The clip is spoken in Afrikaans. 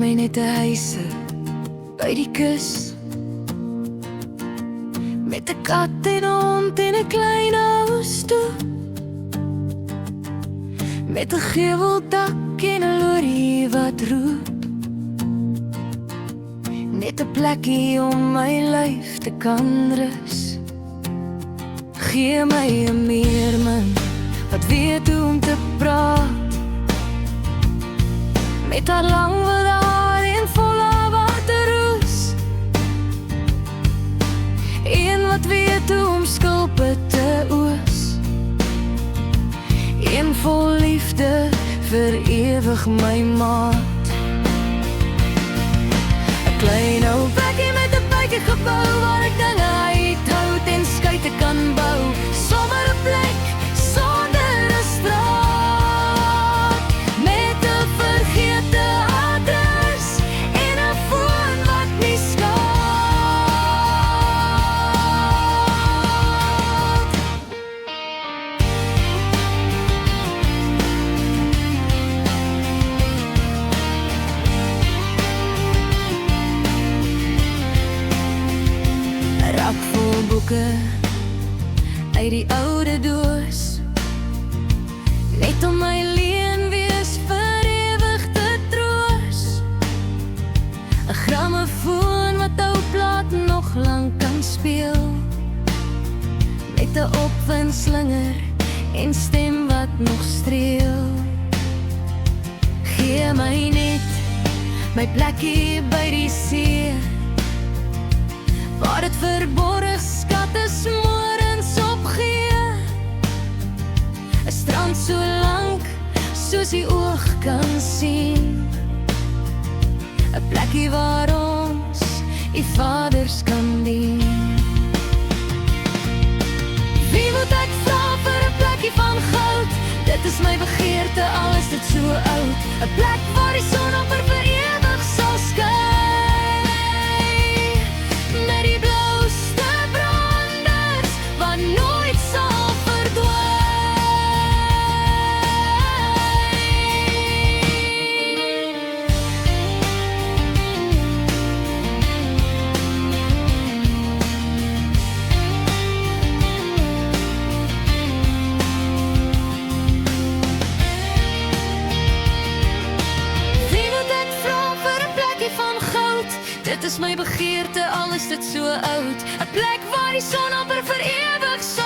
my net 'n huise by die kus, met 'n kat en 'n hond en 'n klein huis toe, met 'n geveldak en 'n lorry wat roep, net 'n plekkie om my lyf te kan rus. Gee my 'n meermin wat weet hoe om te praat, met haar lang wit haar en volle waterroes, een wat weet hoe om skulpe te oes, een vol liefde vir ewig my maat. 'n Klein ou plekkie met 'n buite gebou waar ek dinge uithoud en skuite kan bou, sommer 'n plek sonder 'n straat, met 'n vergete adres en 'n foon wat nie skaat. Rak vol boeke uit die oude doos, net om my leen wees vir ewig te troos. 'n grammofoon wat ou plaat nog lang kan speel, met 'n opwindslinger en stem wat nog streel. Gee my net my plekkie by die see, waar het verborg skatte smorens opgee. 'n strand so lank soos die oog kan sien, 'n plekkie waar ons die vaders kan dien. Wie moet ek vra vir 'n plekkie van goud? Dit is my begeerte, al is dit so oud. 'n plek waar die son amper vir ewig sal skyn, met die blauwste branders wat nooit sal verdwyn. Wie moet ek vra vir 'n plekkie van goud? Dit is my begeerte, al is dit so oud. 'n plek waar die son amper vir ewig sal